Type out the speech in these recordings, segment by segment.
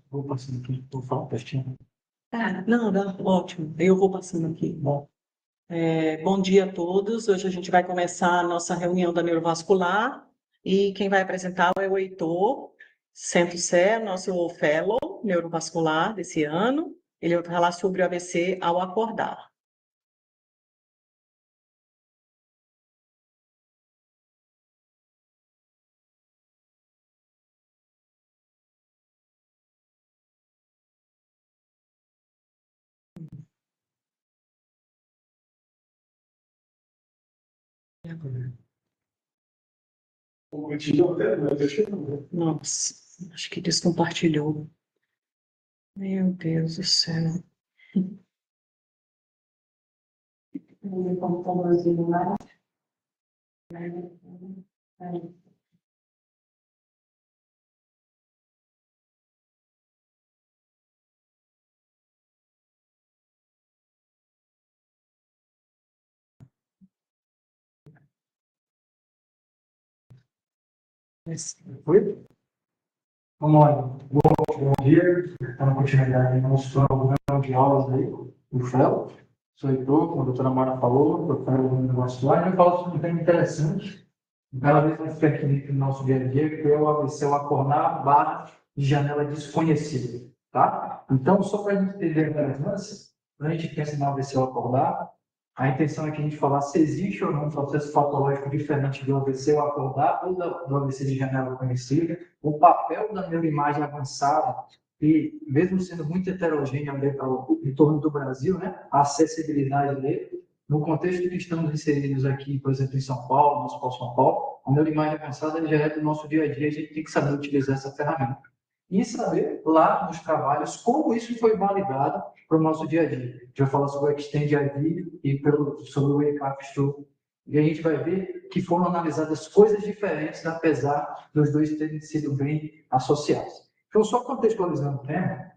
Vou passando aqui, vou falar pertinho. Não, ótimo. Eu vou passando aqui. Bom, bom dia a todos. Hoje a gente vai começar a nossa reunião da neurovascular e quem vai apresentar é o Heitor Centro-Sé, nosso fellow neurovascular desse ano. Ele vai falar sobre o AVC ao acordar. Nossa, acho que descompartilhou. Meu Deus do céu. Oi? Vamos lá. Bom dia. Estamos continuidade do nosso programa de aulas aí, do FEL. Sou Heitor, como a doutora Mara falou, professor do negócio lá. A gente fala sobre um tema interessante, cada vez mais pertinente no nosso dia a dia, que é o AVC, o acordar barra de janela desconhecida. Tá? Então, só para a gente entender a relevância, quando a gente pensa no AVC, o acordar, a intenção é que a gente falasse se existe ou não um processo patológico diferente do AVC, o acordar, ou do AVC de janela conhecida, o papel da neuroimagem avançada, e mesmo sendo muito heterogênea em torno do Brasil, né, a acessibilidade dele, no contexto que estamos inseridos aqui, por exemplo, em São Paulo, no Hospital São Paulo, a neuroimagem avançada já é do nosso dia a dia, a gente tem que saber utilizar essa ferramenta. E saber, lá nos trabalhos, como isso foi validado para o nosso dia a dia. A gente vai falar sobre o Extend ID e sobre o ECAPSTO. E a gente vai ver que foram analisadas coisas diferentes, apesar dos dois terem sido bem associados. Então, só contextualizando o tema,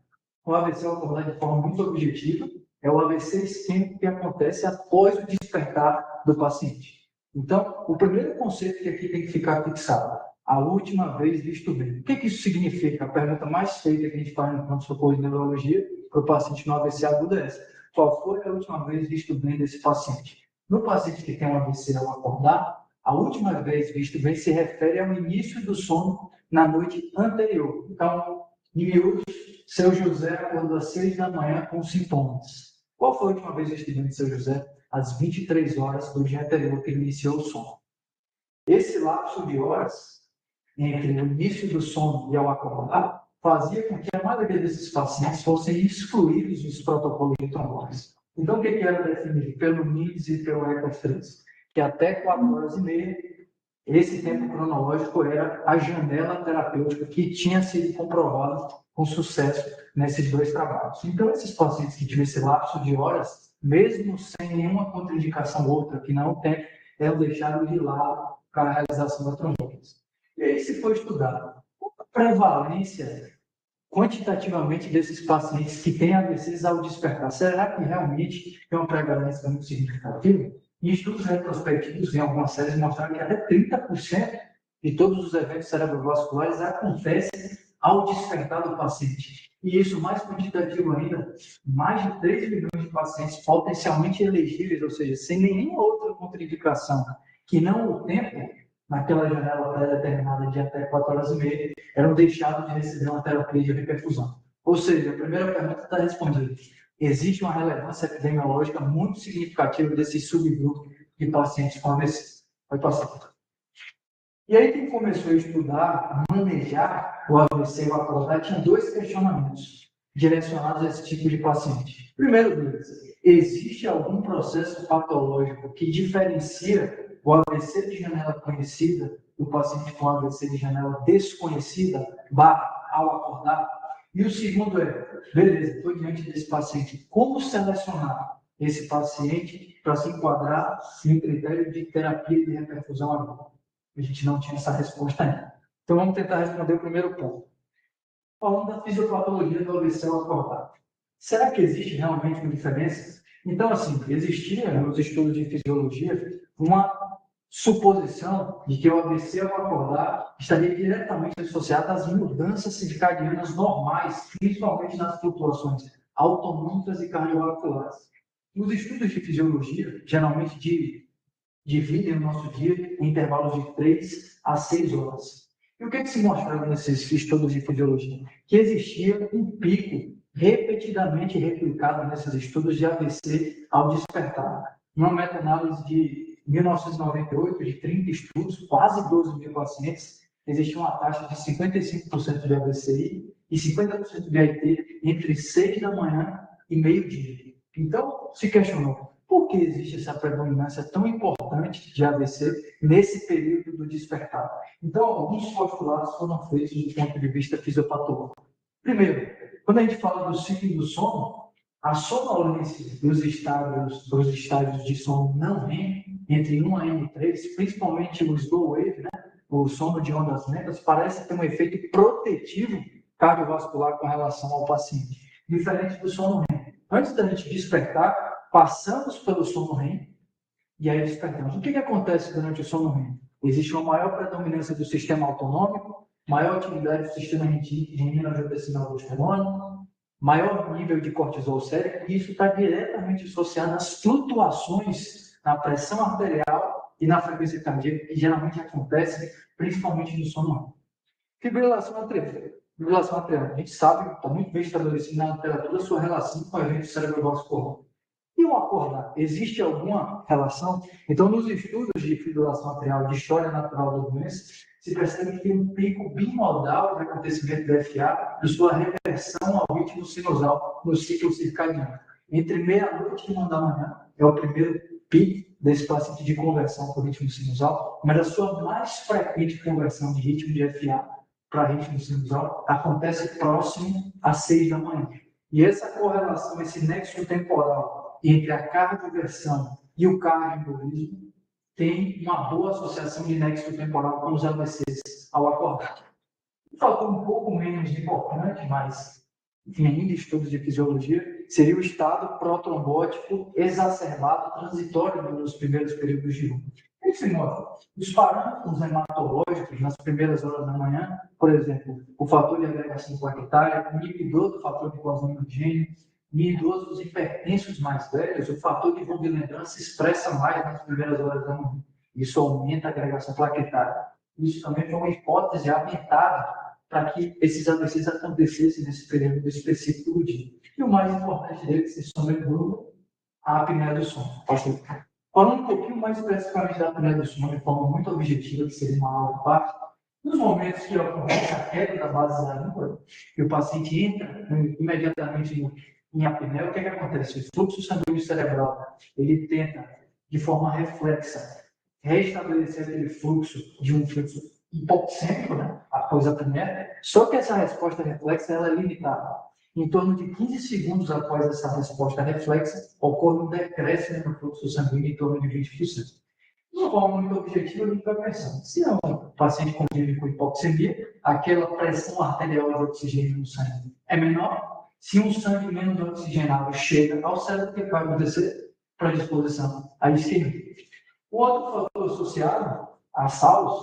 o AVC, eu vou abordar de forma muito objetiva, é o AVC isquêmico que acontece após o despertar do paciente. Então, o primeiro conceito que aqui tem que ficar fixado, a última vez visto bem. O que isso significa? A pergunta mais feita que a gente faz no pronto-socorro de neurologia para o paciente no AVC agudo é essa. Qual foi a última vez visto bem desse paciente? No paciente que tem um AVC ao acordar, a última vez visto bem se refere ao início do sono na noite anterior. Então, em miúdos, seu José acordou às 6 da manhã com sintomas. Qual foi a última vez visto bem de seu José? Às 23 horas do dia anterior que ele iniciou o sono. Esse lapso de horas entre o início do sono e ao acordar fazia com que a maioria desses pacientes fossem excluídos dos protocolos de trombose. Então, o que era definido pelo MIDS e pelo ECA3? Que até 4 horas e meia, esse tempo cronológico era a janela terapêutica que tinha sido comprovada com sucesso nesses dois trabalhos. Então, esses pacientes que tinham esse lapso de horas, mesmo sem nenhuma contraindicação outra que não tem, eram deixados de lado para a realização da trombose. E aí se foi estudado a prevalência quantitativamente desses pacientes que têm AVCs ao despertar. Será que realmente tem uma prevalência muito significativa? E estudos retrospectivos em algumas séries mostraram que até 30% de todos os eventos cerebrovasculares acontecem ao despertar do paciente. E isso, mais quantitativo ainda, mais de 3 milhões de pacientes potencialmente elegíveis, ou seja, sem nenhuma outra contraindicação que não o tempo, naquela janela pré-determinada de até 4 horas e meia, eram deixados de receber uma terapia de reperfusão. Ou seja, a primeira pergunta está respondida. Existe uma relevância epidemiológica muito significativa desse subgrupo de pacientes com AVC. Vai passar. E aí, quem começou a estudar, a manejar o AVC e o acordar, tinha 2 questionamentos direcionados a esse tipo de paciente. Primeiro deles, existe algum processo patológico que diferencia o AVC de janela conhecida do paciente com AVC de janela desconhecida, ao acordar? E o segundo é, beleza, estou diante desse paciente, como selecionar esse paciente para se enquadrar em critério de terapia de reperfusão aguda? A gente não tinha essa resposta ainda. Então, vamos tentar responder o primeiro ponto. Falando da fisiopatologia do AVC ao acordar. Será que existe realmente uma diferença? Então, assim, existia nos estudos de fisiologia uma suposição de que o AVC ao acordar estaria diretamente associado às mudanças circadianas normais, principalmente nas flutuações autonômicas e cardiovasculares. Os estudos de fisiologia geralmente dividem o nosso dia em intervalos de 3 a 6 horas. E o que se mostrava nesses estudos de fisiologia? Que existia um pico repetidamente replicado nesses estudos de AVC ao despertar. Uma meta-análise de 1998, de 30 estudos, quase 12 mil pacientes, existia uma taxa de 55% de AVCI e 50% de AIT entre 6 da manhã e meio-dia. Então, se questionou, por que existe essa predominância tão importante de AVC nesse período do despertar? Então, alguns postulados foram feitos do ponto de vista fisiopatológico. Primeiro, quando a gente fala do ciclo do sono, a sonolência dos estádios de sono não REM, entre 1 a M3, principalmente o slow wave, né, o sono de ondas lentas, parece ter um efeito protetivo cardiovascular com relação ao paciente, diferente do sono REM. Antes da gente despertar, passamos pelo sono REM e aí despertamos. O que acontece durante o sono REM? Existe uma maior predominância do sistema autonômico, maior atividade do sistema renina-angiotensina-aldosterona, maior nível de cortisol sérico, e isso está diretamente associado às flutuações na pressão arterial e na frequência cardíaca, que geralmente acontecem principalmente no sono REM. Fibrilação atrial. Fibrilação atrial. A gente sabe, está muito bem estabelecido na literatura, a sua relação com o evento cerebrovascular. E o acordar? Existe alguma relação? Então, nos estudos de fibrilação atrial, de história natural da doença, se percebe que tem um pico bimodal de acontecimento do FA e sua reversão ao ritmo sinusal no ciclo circadiano. Entre meia-noite e 1 da manhã é o primeiro pico desse paciente de conversão para o ritmo sinusal, mas a sua mais frequente conversão de ritmo de FA para ritmo sinusal acontece próximo às 6 da manhã. E essa correlação, esse nexo temporal entre a cardioversão e o cardioembolismo tem uma boa associação de nexo temporal com os AVCs ao acordar. Um fator um pouco menos importante, mas enfim, ainda estudos de fisiologia, seria o estado protrombótico exacerbado transitório nos primeiros períodos de luta. O que se mostra? Os parâmetros hematológicos nas primeiras horas da manhã, por exemplo, o fator de agregação plaquetária, o inibidor do fator de coagulamento de gênio, em idosos hipertensos mais velhos, o fator de lembrança se expressa mais nas primeiras horas da manhã. Isso aumenta a agregação plaquetária. Isso também foi uma hipótese aventada para que esses AVCs acontecessem nesse período específico do dia. E o mais importante deles, sem sombra de dúvida, a apneia do sono. Falando um pouquinho mais especificamente da apneia do sono, de forma muito objetiva, que seria uma aula à parte, nos momentos que acontece a queda da base da língua, e o paciente entra imediatamente em apneia, o que acontece? O fluxo sanguíneo cerebral, ele tenta, de forma reflexa, restabelecer aquele fluxo de um fluxo hipoxêmico, né, após a apneia, só que essa resposta reflexa ela é limitada. Em torno de 15 segundos após essa resposta reflexa, ocorre um decréscimo no fluxo sanguíneo em torno de 20%. De uma forma muito objetiva, a gente vai pensando, se um paciente convive com hipoxemia, aquela pressão arterial de oxigênio no sangue é menor. Se um sangue menos oxigenado chega ao cérebro, o que vai acontecer? Predisposição à isquemia. O outro fator associado a SALS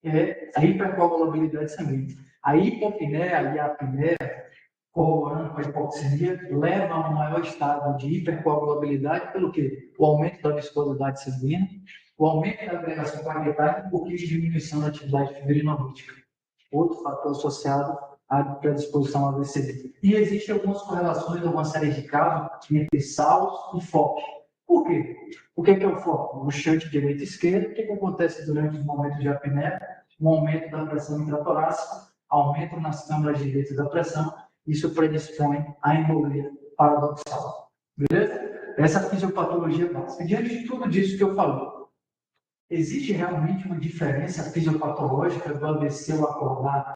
é a hipercoagulabilidade sanguínea. A hipopneia e a apneia, corroborando com a hipoxemia, levam a um maior estado de hipercoagulabilidade pelo quê? O aumento da viscosidade sanguínea, o aumento da agregação plaquetária e um pouquinho de diminuição da atividade fibrinolítica. Outro fator associado à predisposição ao AVC. E existem algumas correlações, alguma série de casos entre SALS e FOP. Por quê? O que é o FOP? O shunt direita e esquerda. O que acontece durante os momentos de apneia? Um aumento da pressão intratorácica, aumento nas câmaras direitas da pressão. Isso predispõe à embolia paradoxal. Beleza? Essa é a fisiopatologia básica. Diante de tudo disso que eu falei, existe realmente uma diferença fisiopatológica do AVC ao acordar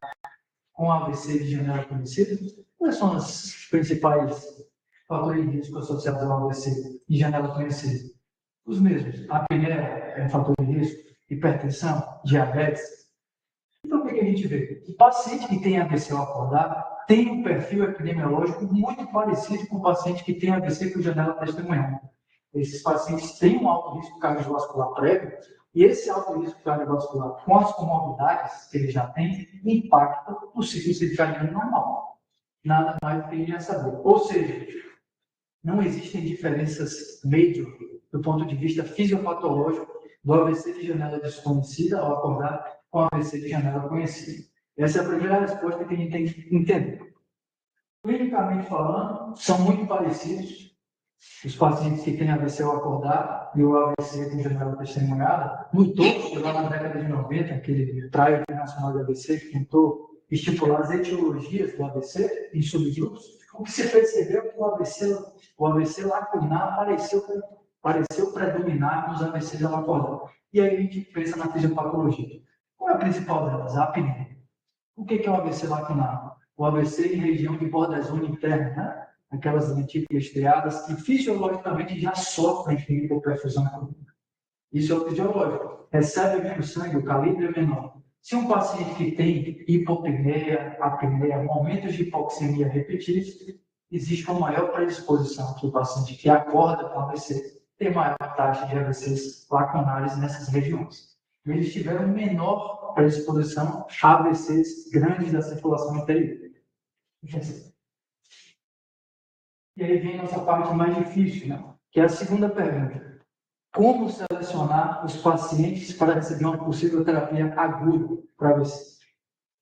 com AVC de janela conhecida? Quais são os principais fatores de risco associados ao AVC de janela conhecida? Os mesmos. A apneia é um fator de risco, hipertensão, diabetes. Então, o que a gente vê? O paciente que tem AVC ao acordar tem um perfil epidemiológico muito parecido com o paciente que tem AVC por janela testemunhal. Esses pacientes têm um alto risco cardiovascular prévio, E esse alto risco cardiovascular, com as comorbidades que ele já tem, impacta o ciclo circadiano normal. Nada mais do que ele já saber. Ou seja, não existem diferenças major do ponto de vista fisiopatológico do AVC de janela desconhecida ao acordar com o AVC de janela conhecida. Essa é a primeira resposta que a gente tem que entender. Clinicamente falando, são muito parecidos os pacientes que têm AVC ao acordar e o AVC com janela testemunhada. No topo, lá na década de 90, aquele trial internacional de AVC que tentou estipular as etiologias do AVC em subgrupos, o que se percebeu é que o AVC lacunar pareceu predominar nos AVCs ao acordar. E aí a gente pensa na fisiopatologia. Qual é a principal delas? A apneia. O que é o AVC lacunar? O AVC em região de borda-zona interna, né? Aquelas lentículas estriadas que fisiologicamente já sofrem de hipoperfusão crônica. Isso é o fisiológico. Recebe menos sangue, o calibre é menor. Se um paciente que tem hipopneia, apneia, momentos de hipoxemia repetidos, existe uma maior predisposição que o paciente que acorda com AVC tem maior taxa de AVCs lacunares nessas regiões. Eles tiveram menor predisposição a AVCs grandes da circulação anterior. E aí vem a nossa parte mais difícil, né? Que é a segunda pergunta. Como selecionar os pacientes para receber uma possível terapia aguda para AVC?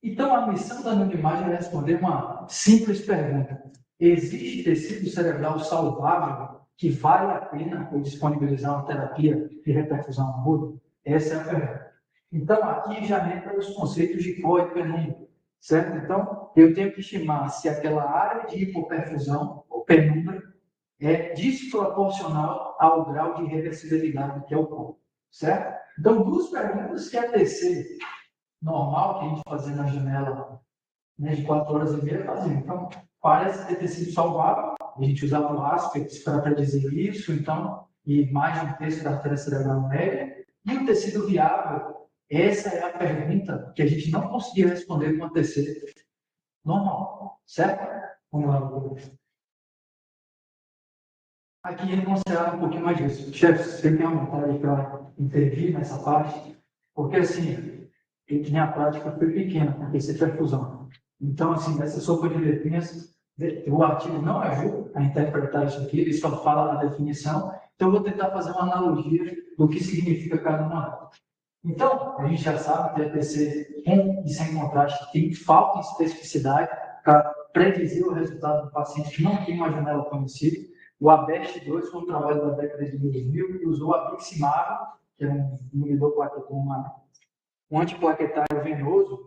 Então, a missão da neuroimagem é responder uma simples pergunta. Existe tecido cerebral saudável que vale a pena eu disponibilizar uma terapia de reperfusão aguda? Essa é a pergunta. Então, aqui já entra os conceitos de cor e penumbra, certo? Então, eu tenho que estimar se aquela área de hipoperfusão ou penumbra é desproporcional ao grau de reversibilidade que é o corpo, certo? Então, duas perguntas que a TC normal que a gente fazia na janela, né, de 4 horas e meia fazia. Então, parece ter sido saudável. A gente usava o aspects para predizer isso, então, e mais de um terço da artéria cerebral média. E o tecido viável, essa é a pergunta que a gente não conseguia responder com a TC normal, certo? Vamos lá, aqui ele considerava um pouquinho mais disso. Chefe, você tem uma vontade para intervir nessa parte? Porque, assim, minha prática foi pequena, com esse perfusão. Então, assim, essa sopa de letrinhas, o artigo não ajuda a interpretar isso aqui, ele só fala na definição. Então, eu vou tentar fazer uma analogia do que significa cada uma delas. Então, a gente já sabe que a TC com e sem contraste tem falta de especificidade para predizer o resultado do paciente que não tem uma janela conhecida. O ABEST 2 foi um trabalho da década de 2000 que usou a Biximab, que é um inibidor um antiplaquetário venoso,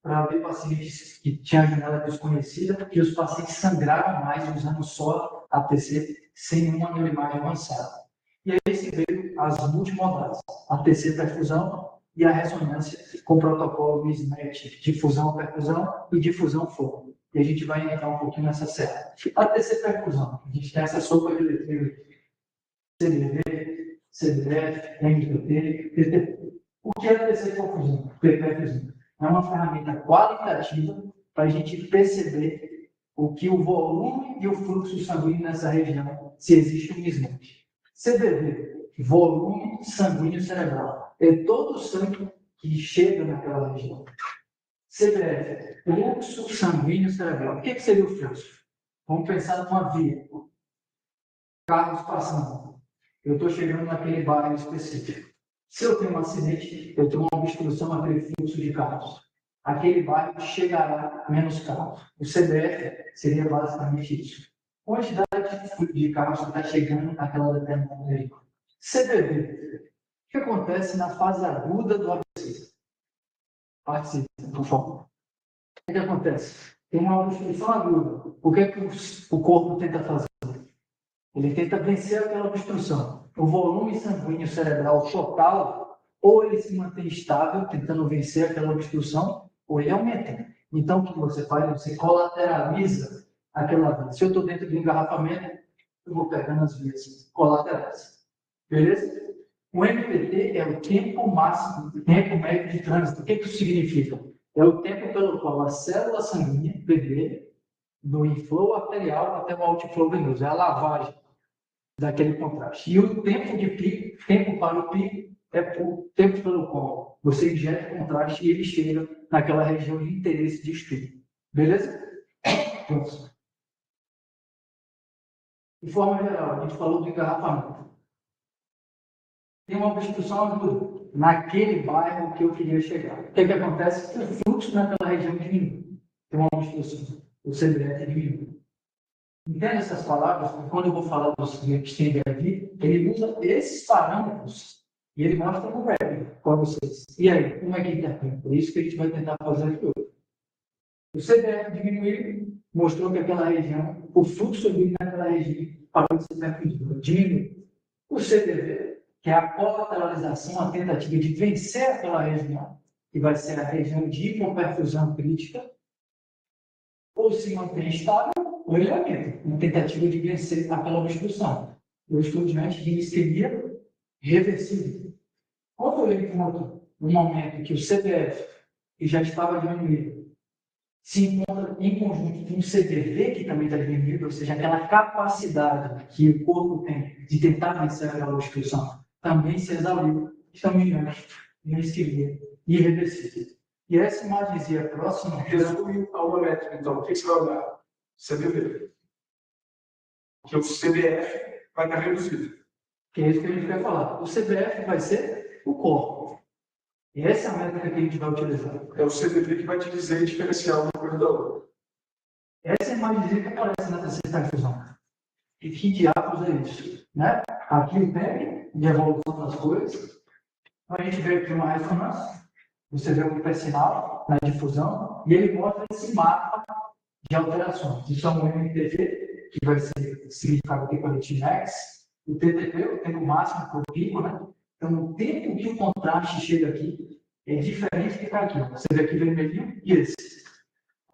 para ver pacientes que tinham a janela desconhecida e os pacientes sangraram mais usando só a TC sem nenhuma neuroimagem avançada. E aí se veio as multimodais, a TC perfusão e a ressonância com o protocolo mismatch de fusão-perfusão e de fusão-foco. E a gente vai entrar um pouquinho nessa série. A TC perfusão, a gente tem essa sopa de letreiro CDV, CDF, MPT, TTP. O que é a TC perfusão? Perfusão é uma ferramenta qualitativa para a gente perceber o que o volume e o fluxo sanguíneo nessa região, se existe um mismatch. CDV, volume sanguíneo cerebral. É todo o sangue que chega naquela região. CBF, fluxo sanguíneo cerebral. O que seria o fluxo? Vamos pensar numa via. Carros passando. Eu estou chegando naquele bairro específico. Se eu tenho um acidente, eu tenho uma obstrução naquele fluxo de carros. Aquele bairro chegará menos carros. O CBF seria basicamente isso. Quantidade de carros que está chegando naquela determinada região. CBV. O que acontece na fase aguda do AVC? Participe, por favor. O que acontece? Tem uma obstrução aguda. O que o corpo tenta fazer? Ele tenta vencer aquela obstrução. O volume sanguíneo cerebral total, ou ele se mantém estável, tentando vencer aquela obstrução, ou ele aumenta. Então, o que você faz? Você colateraliza aquela via. Se eu estou dentro de um engarrafamento, eu vou pegando as vias colaterais. Beleza? O MPT é o tempo máximo, tempo médio de trânsito. O que isso significa? É o tempo pelo qual a célula sanguínea vermelha, do inflow arterial até o outflow venoso. É a lavagem daquele contraste. E o tempo de pico, tempo para o pico, é o tempo pelo qual você injeta o contraste e ele chega naquela região de interesse de estudo. Beleza? Pronto. De forma geral, a gente falou do engarrafamento. Tem uma obstrução aguda naquele bairro que eu queria chegar. O que acontece? O fluxo naquela região diminui. Tem uma obstrução. O CBF diminui. Entenda essas palavras, porque quando eu vou falar dos que tem aqui, ele usa esses parâmetros e ele mostra no web para vocês. E aí, como é que interpreta? É isso que a gente vai tentar fazer aqui hoje. O CBF diminuiu, mostrou que aquela região, o fluxo sanguíneo naquela região parou de ser permitido, diminuiu. O CDV, que é a colateralização, a tentativa de vencer aquela região, que vai ser a região de hipoperfusão crítica, ou se mantém estável, ou ele aumenta, uma tentativa de vencer aquela obstrução. O estudo de isquemia reversível. Quando ele encontra um momento que o CDF, que já estava diminuído, se encontra em conjunto com o CDV, que também está diminuído, ou seja, aquela capacidade que o corpo tem de tentar vencer aquela obstrução, também se exauriu, estamos diante de uma isquemia irreversível. E essa imagenzinha próxima Resume a uma métrica, então. O que você vai olhar? CDV. Que o CBF vai estar reduzido. Que é isso que a gente vai falar. O CBF vai ser o corpo. E essa é a métrica que a gente vai utilizar. É o CDV que vai te dizer diferenciar uma coisa da outra. Essa é a imagenzinha que aparece na terceira infusão. E que diabos é isso? Né? Aqui o PEG, de evolução das coisas. A gente vê aqui uma ressonância. Você vê um hipersinal na difusão. E ele mostra esse mapa de alterações. Isso é um MTV, que vai ser significado aqui pelo T-Max. O TTP, o tempo máximo para o pico, né? Então, o tempo que o contraste chega aqui é diferente do que está aqui. Você vê aqui vermelhinho e esse.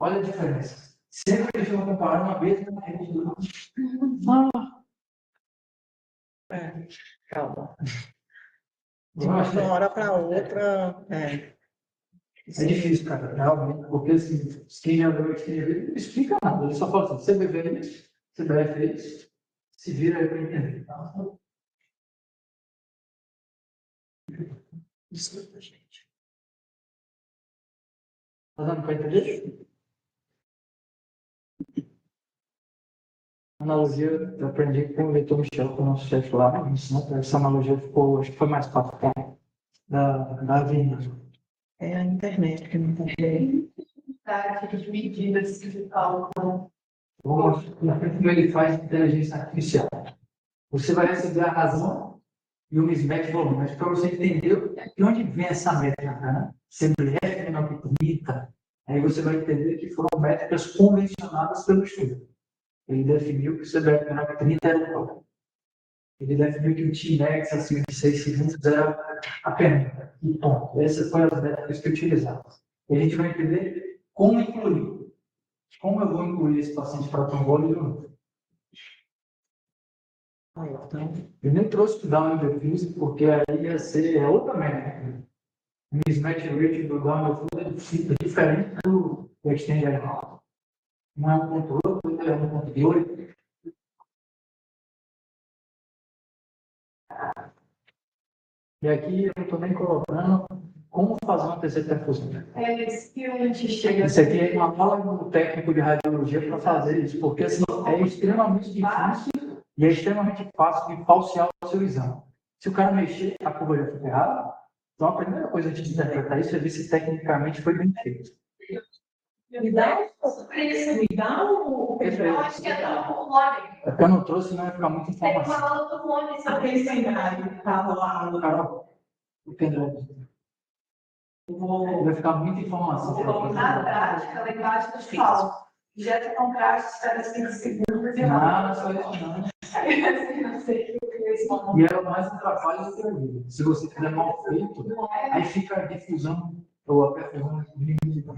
Olha a diferença. Sempre que eles vão comparar uma vez na rede do Calma. De uma hora para outra, É difícil, cara, realmente, porque assim, quem já leu escrever não explica nada. Ele só fala assim, CBV é isso, CBF é isso, se vira aí para entender. Desculpa, gente. Tá dando para entender? Analogia, eu aprendi com o Leitor Michel, com o nosso chefe lá, né? Essa analogia ficou, acho que foi mais fácil da avenida. É a internet que não está bem. Tipo de medidas que se calculam. Vamos mostrar como ele faz inteligência artificial. Você vai receber a razão e o mismatch volume. Mas para você entender de onde vem essa métrica, né? CBF menor que 30, aí você vai entender que foram métricas convencionadas pelo estudo. Ele definiu que o CBF menor que 30 era o próprio. Ele definiu que o T-Max acima de 6 segundos era a perna. E ponto. Essas foram as métricas que utilizadas. E a gente vai entender como incluir. Como eu vou incluir esse paciente para trombose de novo? Então, eu nem trouxe o download físico, porque aí ia ser outra métrica. O mismatch rate do download físico é diferente do extend animal. Não é um controle, é um controle. E aqui eu estou nem colocando como fazer uma terceira perfusão. É isso que a gente chega. Isso aqui é uma aula do técnico de radiologia para fazer isso, porque assim, é extremamente difícil e é extremamente fácil de falsear o seu exame. Se o cara mexer, a curva já foi errada. Então a primeira coisa de interpretar isso é ver se tecnicamente foi bem feito. Me dá o. Eu acho que é da Polônia. É porque eu não trouxe, não vai ficar muita Tem uma informação. aula do Polônia sobre esse cenário que estava lá no Carol, entendeu? Vai ficar muita informação. Na prática, lá embaixo eu te falo. Injeta contraste, espera 5 segundos e Não, só isso não. não sei o que eu fiz. E ela mais atrapalha do que ajuda. Se você fizer mal feito, aí fica a difusão ou a perfusão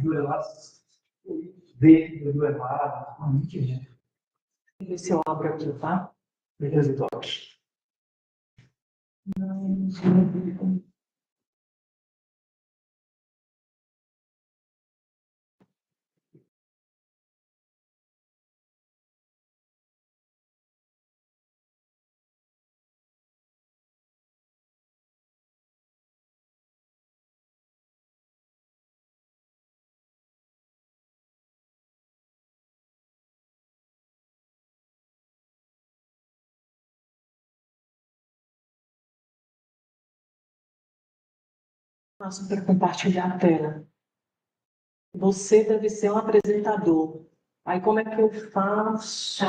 do elástico dentro do elevado. Muito gente. Deixa eu ver se eu abro aqui, tá? Beleza, toque. Faço para compartilhar a tela. Você deve ser um apresentador. Aí como é que eu faço?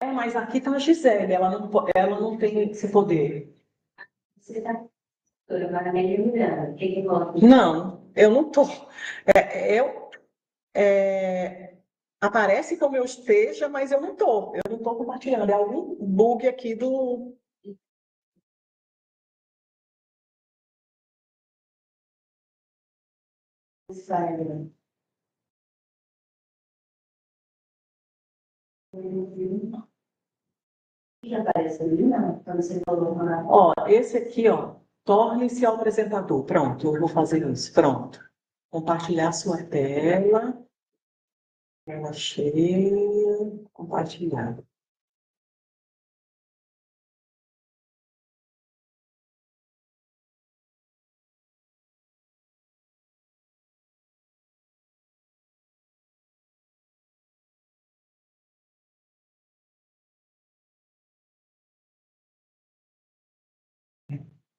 Mas aqui está a Gisele, ela não tem esse poder. Você está agora me lembrando. O que que coloca? Não, eu não estou. Aparece como eu esteja, mas eu não estou. Eu não estou compartilhando. É algum bug aqui do. Já apareceu ali, não? Quando você colocou na. Ó, esse aqui, ó. Torne-se ao apresentador. Pronto, eu vou fazer isso. Pronto. Compartilhar sua tela. Tela cheia. Compartilhar.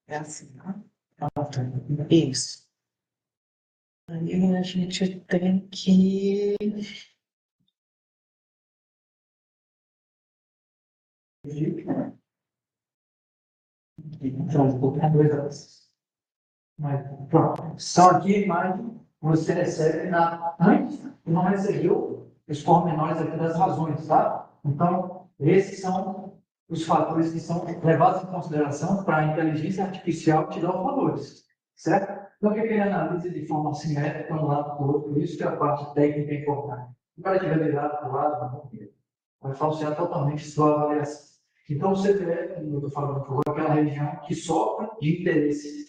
É assim, tá? Pronto. Isso. Aí a gente tem que. Então, dois anos. Mas, pronto. São aqui imagens que você recebe antes e não recebeu os pormenores aqui das razões, tá? Então, esses são os fatores que são levados em consideração para a inteligência artificial te dar os valores, certo? Então, o que ele analisa de forma simétrica, um lado para o outro, isso que é a parte técnica importante. Se o cara tiver virado para o lado, vai falsear totalmente sua avaliação. Então, o CPF, como eu estou falando, é aquela região que sofre de interesse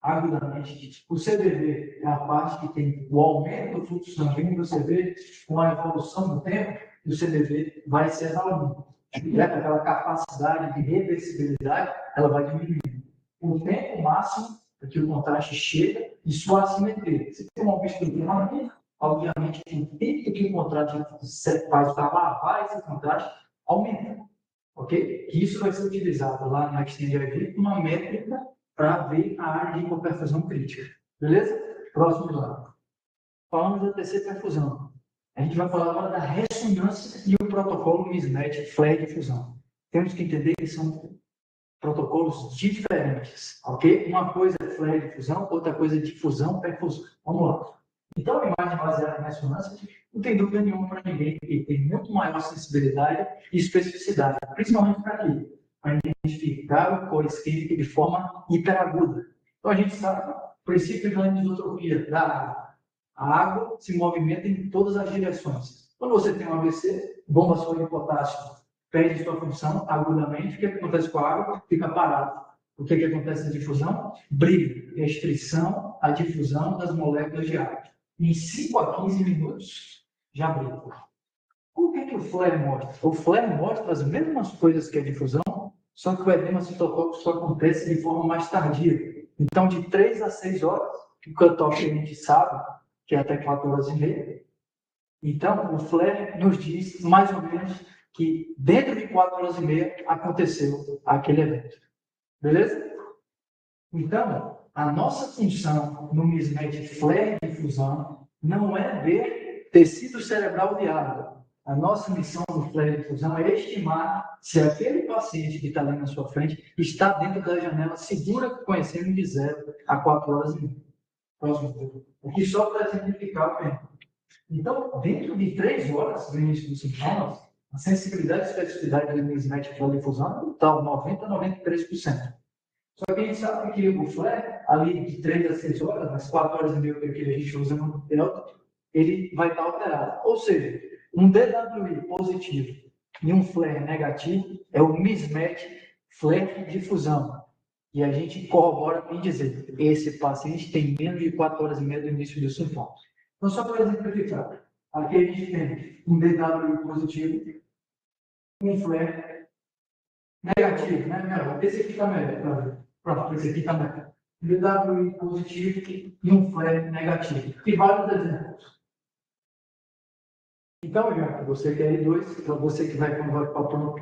agudamente. O CVV é a parte que tem o aumento do fluxo sanguíneo, você vê com a evolução do tempo, o CVV vai se exaurindo. Aquela capacidade de reversibilidade, ela vai diminuindo. O tempo máximo é que o contraste chega e sua assimetria. Se tem uma estrutura, obviamente, que o tempo que o contraste faz para lavar esse contraste aumenta. Ok? Que isso vai ser utilizado lá no Extend IV, uma métrica para ver a área de hipoperfusão crítica. Beleza? Próximo slide. Falamos da TC perfusão. A gente vai falar agora da ressonância e o protocolo mismatch flare de fusão. Temos que entender que são protocolos diferentes, ok? Uma coisa é flare de fusão, outra coisa é difusão perfusão. Vamos lá. Então, a imagem baseada em ressonância não tem dúvida nenhuma para ninguém que tem muito maior sensibilidade e especificidade, principalmente para quê? Para identificar o core isquêmico de forma hiperaguda. Então, a gente sabe o princípio da anisotropia da água. A água se movimenta em todas as direções. Quando você tem um AVC, bomba sólida de potássio perde sua função agudamente. O que acontece com a água? Fica parado. O que acontece na difusão? Brilho, restrição à difusão das moléculas de água. Em 5 a 15 minutos, já brilha. O que o flare mostra? O flare mostra as mesmas coisas que a difusão, só que o edema citocólico só acontece de forma mais tardia. Então, de 3 a 6 horas, o cutoff a gente sabe que é até 4 horas e meia. Então, o flare nos diz, mais ou menos, que dentro de 4 horas e meia aconteceu aquele evento. Beleza? Então, a nossa função no mismatch flare de fusão não é ver tecido cerebral de água. A nossa missão no flare de fusão é estimar se aquele paciente que está ali na sua frente está dentro da janela segura que conhecemos de 0 a 4 horas e meia. Próximo. Aqui só para exemplificar o tempo. Então, dentro de 3 horas do início dos sintomas, a sensibilidade e especificidade do mismatch flare de fusão é total, 90% a 93%. Só que a gente sabe que o flare, ali de 3 a 6 horas, nas 4 horas e meia que a gente usa no delta, ele vai estar alterado. Ou seja, um DWI positivo e um flare negativo é o mismatch flare de fusão. E a gente corrobora em dizer, esse paciente tem menos de 4 horas e meia do início dos sintomas. Então, só para exemplificar, aqui a gente tem um DWI positivo, um flare negativo, né? Esse aqui está melhor. Pronto, esse aqui está melhor. DWI positivo e um flare negativo. E vários exemplos. Então, já, você quer ir dois, para você que vai para o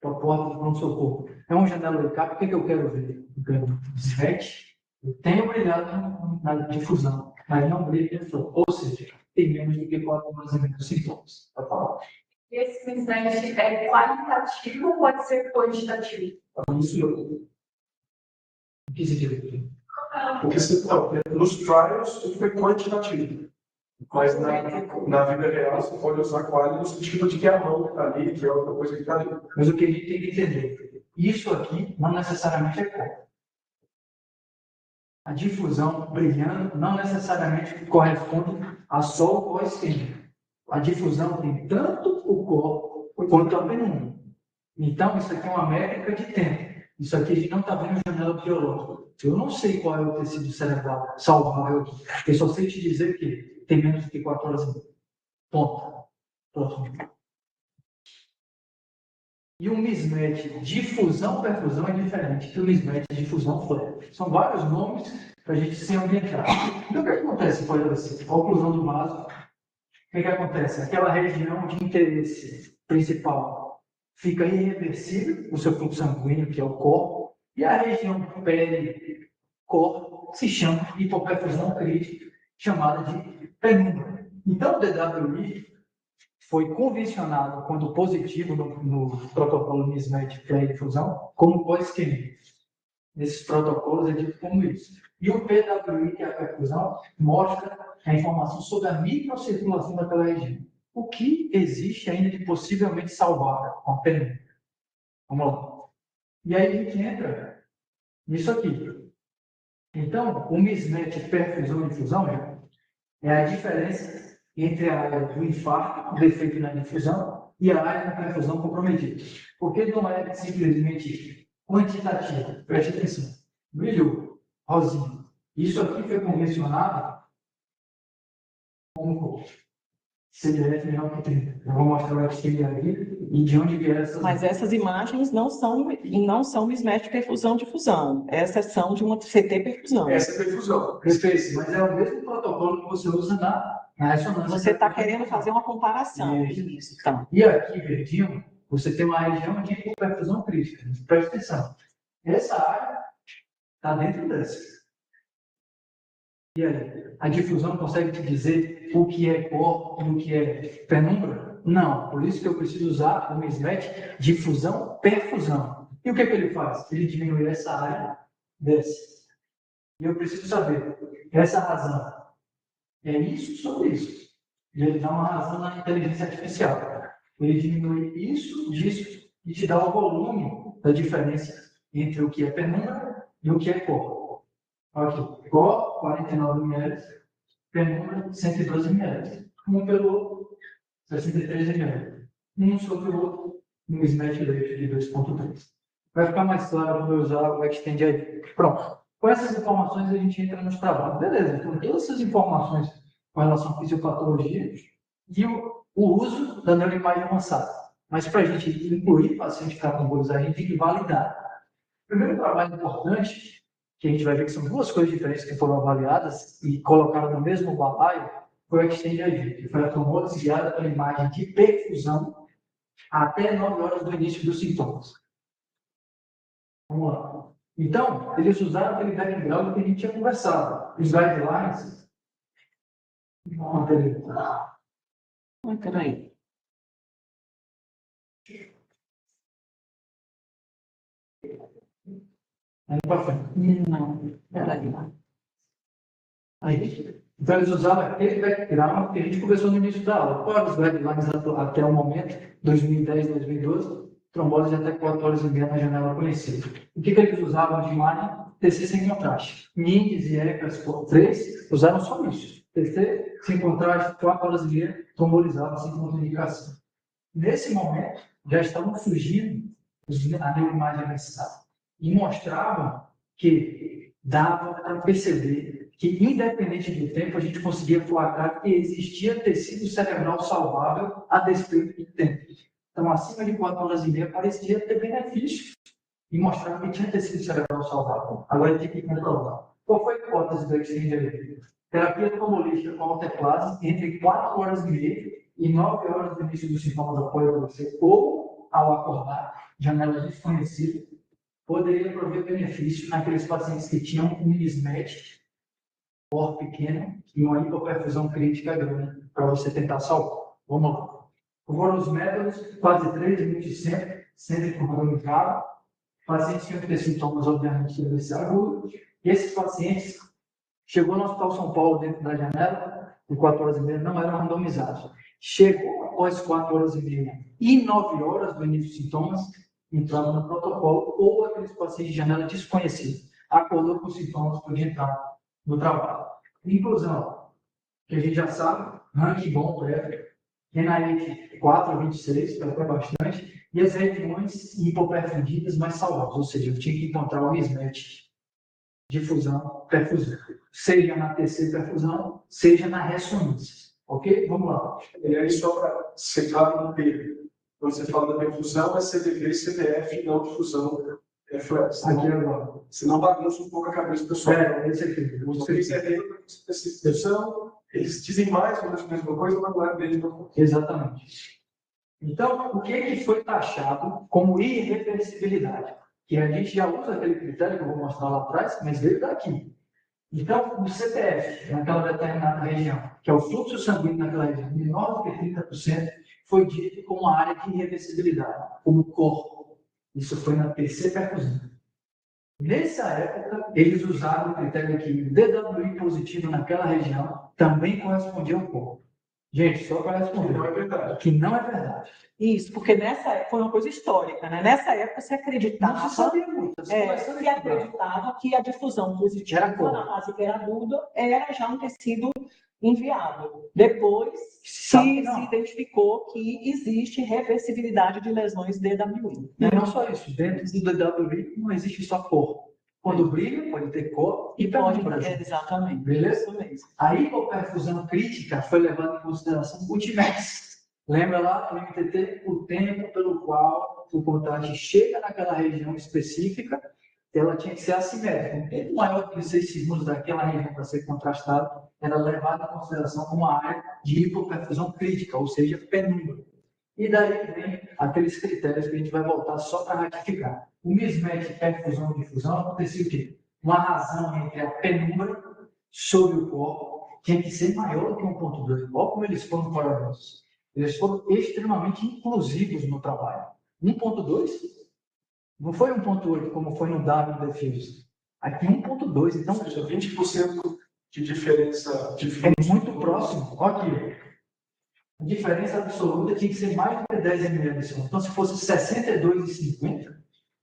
para a porta do pronto-socorro. É uma janela de cá, o que eu quero ver? Eu quero desvete, eu tenho brilhado na difusão, mas não brilha dentro. Ou seja, tem menos do que 4 horas e meia de sintomas. Tá falando? Esse mismatch é qualitativo ou pode ser quantitativo? Isso eu. O que significa? Porque nos trials tudo foi quantitativo. Mas na vida real você pode usar quali no sentido de que é a mão que está ali, que é outra coisa que está ali. Mas o que a gente tem que entender, isso aqui não necessariamente é cor. A difusão brilhando não necessariamente corresponde a só o pós-químico. A difusão tem tanto o corpo quanto a penumbra. Então, isso aqui é uma métrica de tempo. Isso aqui a gente não está vendo janela biológica. Eu não sei qual é o tecido cerebral saudável aqui. Eu só sei te dizer que tem menos do que 4 horas e meia. Ponto. Próximo. E o mismatch difusão-perfusão é diferente do mismatch difusão-flare. São vários nomes para a gente se ambientar. Então, o que acontece com a oclusão do vaso? O que acontece? Aquela região de interesse principal fica irreversível, o seu fluxo sanguíneo, que é o corpo, e a região pele-corpo se chama hipoperfusão crítica, chamada de penumbra. Então, o DWI foi convencionado quando positivo no protocolo mismatch flare-difusão como pós-químico. Nesses protocolos é dito como isso. E o PWI, que é a perfusão, mostra a informação sobre a microcirculação daquela região. O que existe ainda de possivelmente salvável com a penumbra? Vamos lá. E aí a gente entra nisso aqui. Então, o mismatch perfusão-difusão é a diferença entre a área do infarto, o defeito na difusão, e a área da perfusão comprometida. Porque não é simplesmente quantitativo. Preste atenção. Brilhou, rosinha. Isso aqui foi convencionado como CDF menor que 30. Eu vou mostrar o XT ali e de onde vieram essas. Mas essas imagens não são mismatch perfusão-difusão. Essas são de uma CT perfusão. Essa é a perfusão. Perfeito, mas é o mesmo protocolo que você usa na ressonância. Você está querendo fazer uma comparação. Isso. Então. E aqui, verdinho, você tem uma região de hipoperfusão crítica. Presta atenção. Essa área está dentro dessa. E aí, a difusão consegue te dizer o que é corpo e o que é penumbra? Não. Por isso que eu preciso usar o mismatch difusão-perfusão. E o que ele faz? Ele diminui essa área dessa. E eu preciso saber essa razão. É isso sobre isso. E ele dá uma razão na inteligência artificial. Ele diminui isso, disso, e te dá o volume da diferença entre o que é penumbra e o que é corpo. Aqui, corpo, 49 ml, penumbra, 112 ml. Um pelo outro, 63 ml. Um sobre o outro, no mismatch rate de 2.3. Vai ficar mais claro quando eu usar o Extend aí. Pronto. Com essas informações a gente entra nos trabalhos. Beleza, então todas essas informações com relação à fisiopatologia e o uso da neuroimagem avançada. Mas para a gente incluir paciente cardíacos, a gente tem que validar. O primeiro trabalho importante, que a gente vai ver que são duas coisas diferentes que foram avaliadas e colocaram no mesmo balaio, foi o Extend IV, que foi a tomose guiada pela imagem de perfusão até 9 horas do início dos sintomas. Vamos lá. Então, eles usaram aquele background que a gente tinha conversado. Os guidelines. Peraí. Vamos para frente. Não, peraí. Aí. Então, eles usaram aquele background que a gente conversou no início da aula. Quais os guidelines até o momento, 2010, 2012? Trombose de até 4 horas e meia na janela conhecida. O que eles usavam de imagem? TC sem contraste. NINDS e ECAS 3 usaram só isso. TC sem contraste, 4 horas e meia, trombolizava sem contraindicação. Nesse momento, já estavam surgindo a neuroimagem avançada e mostravam que dava para perceber que, independente do tempo, a gente conseguia placar que existia tecido cerebral saudável a despeito do tempo. Então, acima de 4 horas e meia, parecia ter benefício e mostrava que tinha tecido cerebral saudável. Agora tem que comprovar. Qual foi a hipótese do Extend? Terapia trombolítica com alteplase entre 4 horas e meia e 9 horas do início dos sintomas após você ou ao acordar janela desconhecida, poderia prover benefício naqueles pacientes que tinham um mismatch, por pequeno e uma hipoperfusão crítica grande, para você tentar salvar. Vamos lá. Foram os métodos, quase 3 multicentros, sempre randomizado. Pacientes que tinham sintomas, obviamente, desse agudo. E esses pacientes chegou no Hospital São Paulo dentro da janela, em 4 horas e meia, não eram randomizados. Chegou após 4 horas e meia e 9 horas do início dos sintomas, entrava no protocolo, ou aqueles pacientes de janela desconhecida. Acordou com sintomas, podia entrar no trabalho. Inclusão, que a gente já sabe, ranking bom, prévio, NIH 4 a 26, até bastante, e as regiões hipoperfundidas mais saudáveis, ou seja, eu tinha que encontrar o mismatch de fusão, perfusão, seja na TC perfusão, seja na ressonância. Ok? Vamos lá. E aí, só para secar no P, quando você fala da perfusão, é CDV e CDF, não difusão FOS. Aqui agora. Senão bagunça um pouco a cabeça do pessoal. Esse aqui. Os três eventos dessa instituição, eles dizem mais ou menos a mesma coisa, mas não é a mesma coisa. Exatamente. Então, o que foi taxado como irreversibilidade? Que a gente já usa aquele critério que eu vou mostrar lá atrás, mas veio daqui. Então, o CPF, naquela determinada região, que é o fluxo sanguíneo naquela região, menor do que 30%, foi dito como uma área de irreversibilidade, como corpo. Isso foi na TC perfusão. Nessa época, eles usaram o critério que o DWI positivo naquela região também correspondia ao corpo. Gente, só para responder. Não é verdade. Que não é verdade. Isso, porque nessa época foi uma coisa histórica, né? Nessa época se acreditava, Não se sabia muito. se acreditava que a difusão positiva Era como? na fase que era aguda era já um tecido inviável. Depois Sabe que se não. identificou que existe reversibilidade de lesões DWI. E não só isso, dentro do DWI não existe só cor. Quando brilha, pode ter cor e Pode, penumbra. exatamente. Beleza? Isso mesmo. A hipoperfusão crítica foi levada em consideração o TIMEX. Lembra lá, o MTT, o tempo pelo qual o contágio chega naquela região específica, ela tinha que ser assimétrica. Um tempo maior que 6 segundos daquela região para ser contrastado, era levada em consideração como uma área de hipoperfusão crítica, ou seja, penumbra. E daí vem aqueles critérios que a gente vai voltar só para ratificar. O mismatch perfusão e difusão acontecia o quê? Uma razão entre a penumbra sobre o corpo tinha que ser maior do que 1.2. Olha como eles foram corajosos. Eles foram extremamente inclusivos no trabalho. 1.2 não foi 1.8 como foi no W Diffuse. Aqui 1.2, então Ou seja, 20% de diferença. é muito próximo. Olha aqui. A diferença absoluta tinha que ser mais do que 10 ml. Então, se fosse 62,50,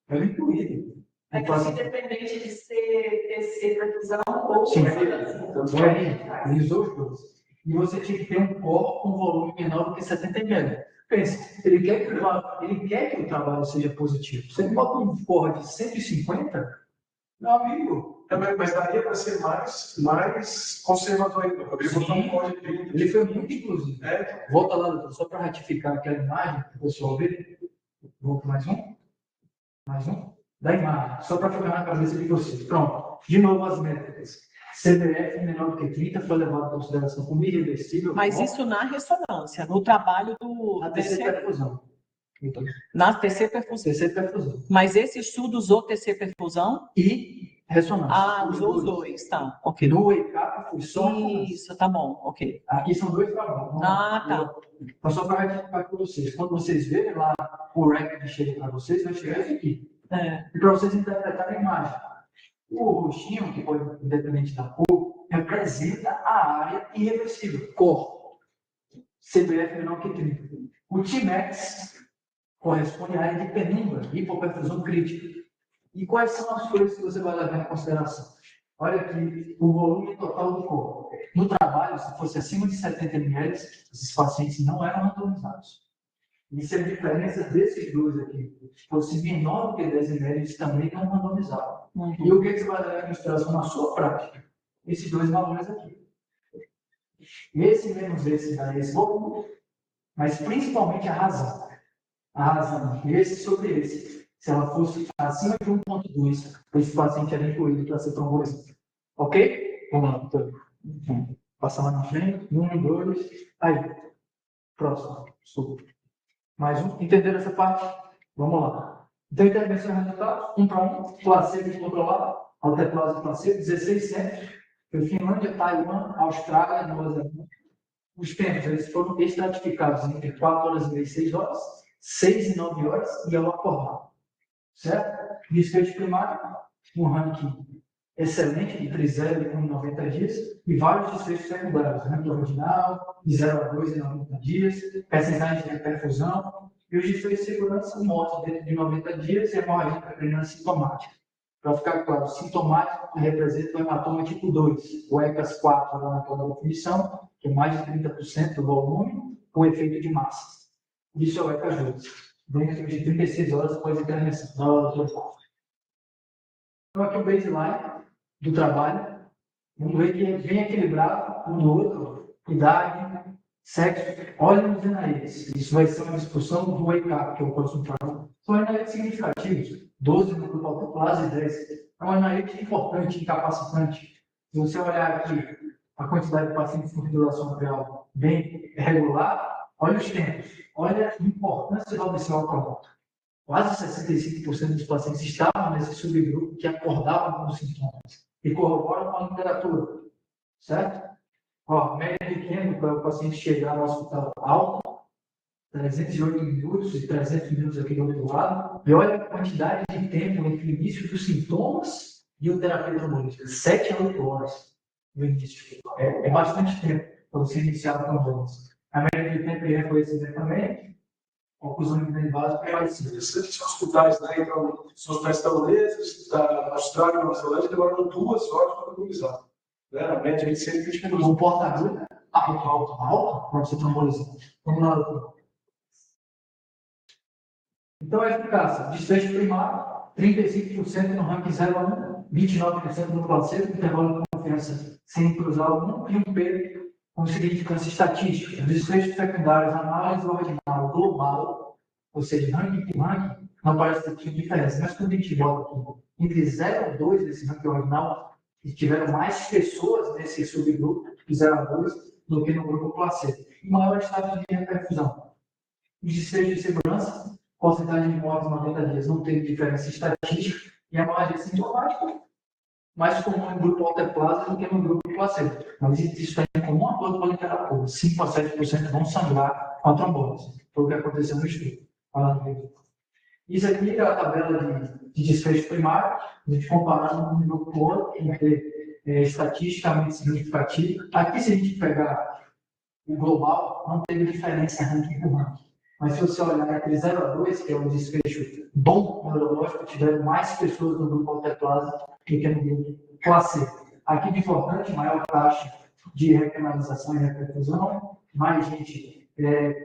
era incluído. É que independente de ser perfusão ou Sim, Tanto é, lisou os dois. E você tinha que ter um corpo com volume menor do que 70 ml. Pense, ele quer que o trabalho seja positivo. Você bota um corpo de 150, meu amigo. Mas daria para ser mais conservador ainda. Eu poderia botar um código de 30. Ele foi muito inclusivo. É, Volta lá, doutor, só para ratificar aquela imagem, para o pessoal ver. Volta mais um. Mais um. Da imagem, só para ficar na cabeça de vocês. Pronto. De novo as métricas. CDF menor do que 30 foi levado em consideração como irreversível. Mas isso na ressonância, no trabalho do na TC TC, perfusão. Então, na TC perfusão. TC perfusão. Mas esse estudo usou TC perfusão? E ressonância. Ah, usou os dois, tá. Ok. No wake-up foi só ressonância. Isso, tá bom, ok. Aqui são dois trabalhos. Vamos lá. Ah, tá. Então, só para retificar com vocês. Quando vocês verem lá o REC que chega para vocês, vai chegar isso aqui. E para vocês interpretarem a imagem. O roxinho, que foi independente da cor, representa a área irreversível, corpo. CBF menor que 30. O TIMEX corresponde à área de penumbra, hipoperfusão crítica. E quais são as coisas que você vai levar em consideração? Olha aqui, o volume total do corpo. No trabalho, se fosse acima de 70 ml, esses pacientes não eram randomizados. E se a diferença desses dois aqui fosse menor do que 10 ml, eles também não randomizavam. E o que você vai levar em consideração na sua prática? Esses dois valores aqui. Esse menos esse dá esse volume, mas principalmente a razão. A razão, esse sobre esse. Se ela fosse acima de 1.2, esse paciente era incluído para ser trombolizado. Ok? Vamos lá, doutor. Passar lá na frente. 1, 2. Aí. Próximo. Subo. Mais um. Entenderam essa parte? Vamos lá. Então, intervenção e resultados, 1 para 1, placebo controlado, alteplase e placebo, 16 centros, foi Finlândia, Taiwan, Austrália, Nova Zelândia. Os tempos, eles foram estratificados entre 4 horas e meia e 6 horas, 6 e 9 horas e ao acordar. Certo? Desfecho primário, um ranking excelente, de 3,0 em 90 dias, e vários desfechos secundários, ranking original, de 0 a 2 em 90 dias, percentagem de reperfusão, e os desfechos de segurança, morte dentro de 90 dias e hemorragia intracraniana sintomática. Para ficar claro, sintomático representa o hematoma tipo 2, o ECAS 4 lá naquela definição, que é mais de 30% do volume, com efeito de massa. Isso é o ECAS 2, dentro de 36 horas após a intervenção, na hora do total. Então, aqui o baseline do trabalho. Vamos ver que é bem equilibrado um do outro, idade, sexo. Olhem os NAEs. Isso vai ser uma discussão do wake-up, que é o próximo trabalho. São NAEs significativos, 12 no grupo autoplase e 10. É um NAE importante, incapacitante. Se você olhar aqui a quantidade de pacientes com fibrilação atrial bem regular, olha os tempos, olha a importância da observação automata. Quase 65% dos pacientes estavam nesse subgrupo que acordavam com os sintomas e corroboram com a literatura, certo? Ó, média de tempo para o paciente chegar ao hospital alto, 308 minutos e 300 minutos aqui do outro lado, e olha a quantidade de tempo entre o início dos sintomas e o terapia trombolítica, 7 a 8 horas no início. É bastante tempo para você iniciar a trombose. A média de tempo foi esse também. Conclusão de derivado parecida. Esses hospitais, né? Então, os hospitais taiwaneses, da Austrália e Nova Zelândia demoraram 2 horas para trombolizar. Né? A média de 120 minutos. O porta-agulha, alto, para você trombolizar. Vamos lá, doutor. Então, a eficácia. Desfecho primário, 35% no ranking 0 a 1, 29% no placebo, intervalo de confiança sem cruzar o 1 e um P com significância estatística. Desfechos secundários, análise original global, ou seja, ranking por ranking, não parece ter tido diferença. Mas quando a gente bota aqui, entre 0 a 2 desse ranking original, e tiveram mais pessoas nesse subgrupo, de 0 a 2, do que no grupo placebo. E maior status de reperfusão. Os desfechos de segurança, porcentagem de mortes em 90 dias, não teve diferença estatística, e a hemorragia sintomática, mais comum no grupo alteplase do que no grupo placebo. Mas isso é comum a toda a literatura. 5 a 7% vão sangrar com a trombose. Foi o que aconteceu no estudo. Isso aqui é a tabela de desfecho primário, a gente comparando com o grupo outro, que é estatisticamente significativo. Aqui, se a gente pegar o global, não teve diferença ranking por ranking. Mas se você olhar entre 0 a 2, que é o desfecho bom neurológico, tiveram mais pessoas no grupo alteplase do que no grupo placebo. Aqui de importante, maior taxa de recanalização e reperfusão, mais gente